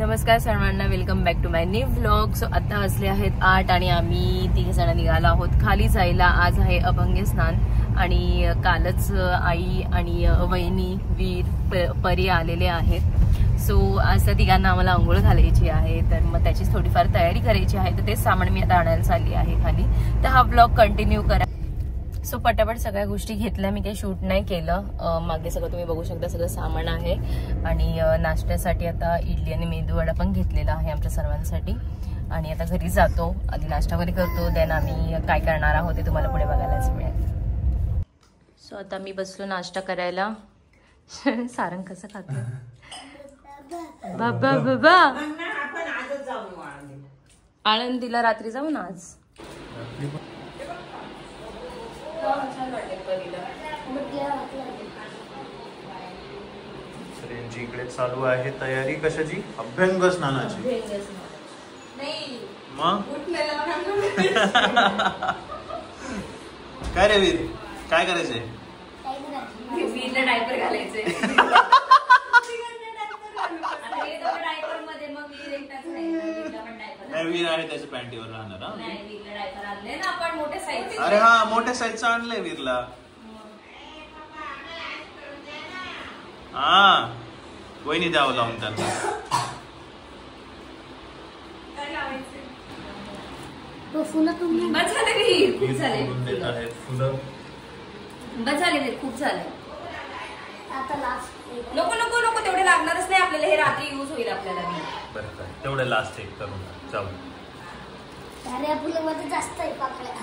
नमस्कार सर्वांना, welcome back to my new vlog. So आता वाजले आहेत 8 आणि आम्ही 3 जण निघालो आहोत खाली जायला. आज आहे अभंग स्नान आणि कालच आई आणि वहिनी वीर परी आलेले आहेत. सो आज त्या तिघांना आम्हाला आंघोळ घालायची आहे, तर मग त्याचीच थोडीफार तयारी करायची आहे. तर तेच सामान मी आता आणायला चालली आहे खाली. तर हा व्लॉग कंटिन्यू करा. सो पटापट सगळ्या गोष्टी घेतल्या, मी काही शूट नाही केलं. मागे सगळं तुम्ही बघू शकता, सगळं सामान आहे. आणि नाश्त्यासाठी आता इडली आणि मेदूवडा पण घेतलेला आहे आमच्या सर्वांसाठी. आणि आता घरी जातो, आधी नाश्ता वगैरे करतो, देन आम्ही काय करणार आहोत ते तुम्हाला पुढे बघायलाच मिळेल. सो आता मी बसलो नाश्ता करायला. सारंग कसं खातो बाबा बाबा. आळंदीला रात्री जाऊ ना आज. यांची इकडे चालू आहे तयारी कशाची? अभ्यंग स्नानाची. मग काय रे वीर, काय करायचंय? वीरला डायपर घालायचंय. वीर आहे त्याच्या पॅन्टीवर राहणार. मोठ्या अरे हा, मोठ्या साईजचं आणलंय वीरला. हा, वहिनी द्यावं लावून त्यांना. खूप झाले. नको नको नको, तेवढे लागणारच नाही आपल्याला. हे रात्री यूज होईल आपल्याला. बरं, तेवढे लास्ट एक करून जाऊ. जास्त आहे पाकळ्या.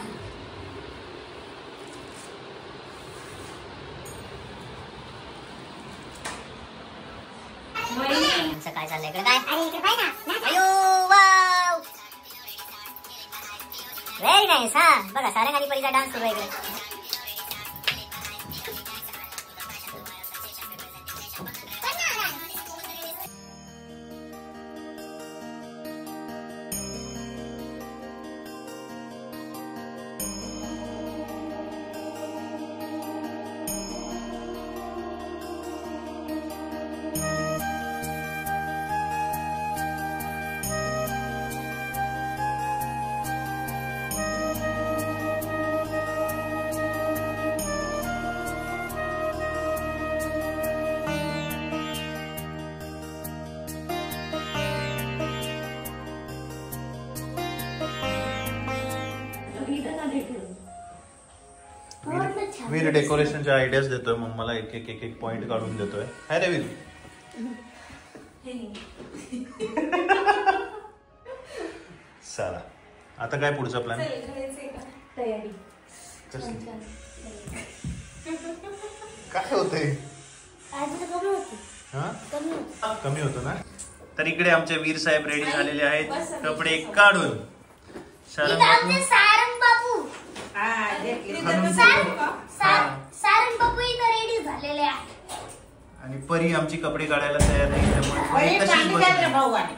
काय चाललंय इकडे? काय अयो वाव, व्हेरी नाईस. हा बघा, सारंग आणि परीचा डान्स सुरू आहे इकडे. वीर डेकोरेशनच्या आयडियाज देतोय, मग मला एक एक एक एक पॉइंट काढून देतोय. हाय रे वीर. चला, आता काय पुढचा प्लॅन? तयारी काय होतंय? कमी होतो ना. तर इकडे आमचे वीर साहेब रेडी झालेले आहेत कपडे काढून. सारंग बाबू इथं रेडी झालेले आहे. आणि परी आमची कपडे काढायला तयार नाही, त्यामुळे तशीच बसली.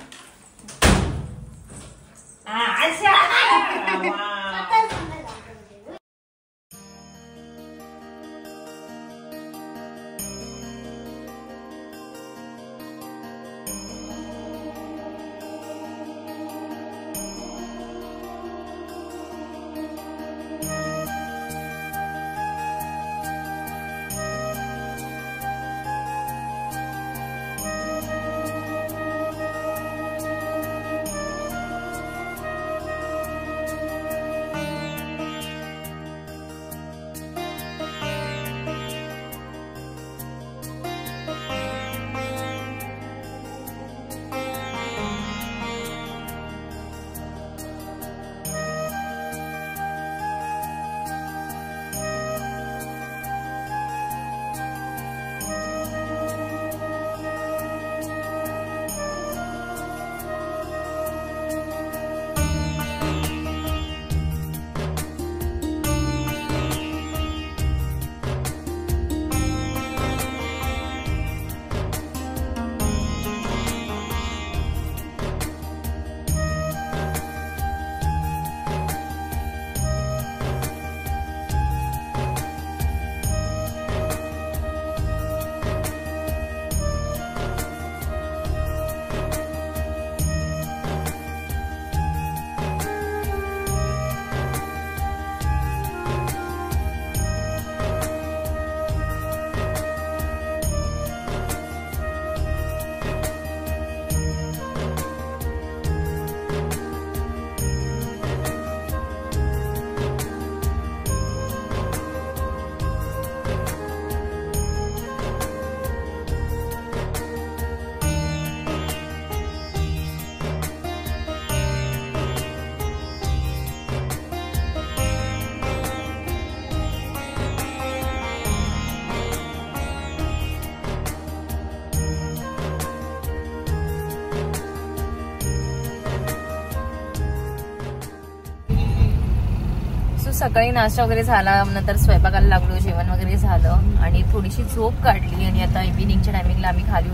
सकाळी नाश्ता वगैरे झाला, नंतर स्वयंपाकाला लागलो, जेवण वगैरे झालं आणि थोडीशी झोप काढली आणि आता इव्हिनिंगच्या टायमिंगला आम्ही खाली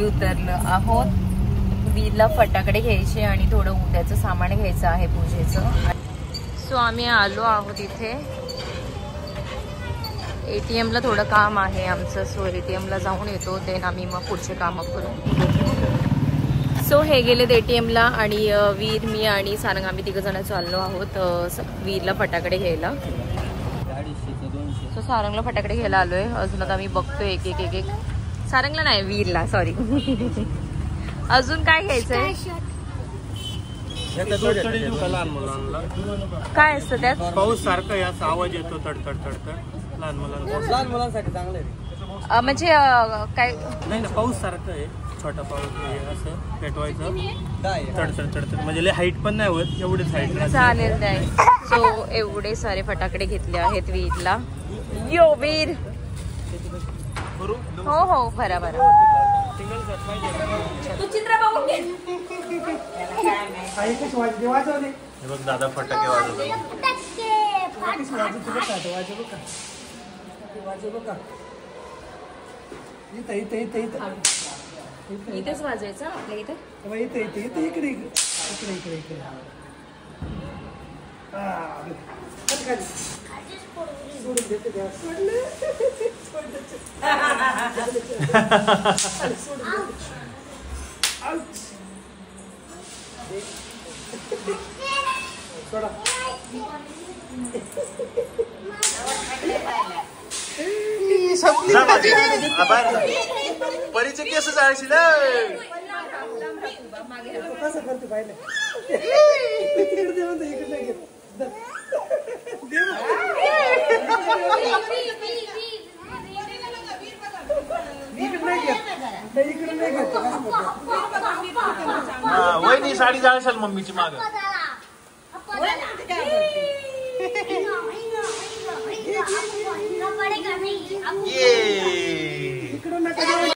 उतरलो आहोत. वीरला फटाकडे घ्यायचे आणि थोडं उद्याचं सामान घ्यायचं आहे पूजेचं. सो आम्ही आलो आहोत इथे. ATM ला थोडं काम आहे आमचं. सो ATM ला जाऊन येतो, देन आम्ही मग पुढचे कामं करू. सो हे गेलेत ATM ला आणि वीर, मी आणि सारंग आम्ही 3 जण चाललो आहोत वीरला फटाकडे घ्यायला. सो सारंगला फटाकडे घ्यायला आलोय. अजून आता आम्ही बघतोय एक सारंगला नाही, वीरला, सॉरी. अजून काय घ्यायचंय? काय असतं त्यात? पाऊस सारखा याचा आवाज येतो तडतड लहान मुलांसाठी चांगलं आहे. म्हणजे काय नाही ना, पाऊस सारखं आहे, छोटा पाऊस असं पेटवायचं तडतड म्हणजे लय हाईट पण नाही होत, एवढेच हाईट चालेल. नाही सो एवढे सारे फटाकडे घेतले आहेत वीरला. यो वीर, हो हो भरा भरा. बघ दादा फटाके वाजवतो. इथेच वाजायचं आपल्या इथे. इकडे परीचे केस जायची ना. कसं करते पाहिलं तिकडे दे म्हणतो, इकडे नाही घेत. इकडे नाही घेत. वहिनी साडी जाळशाल मम्मीची माग.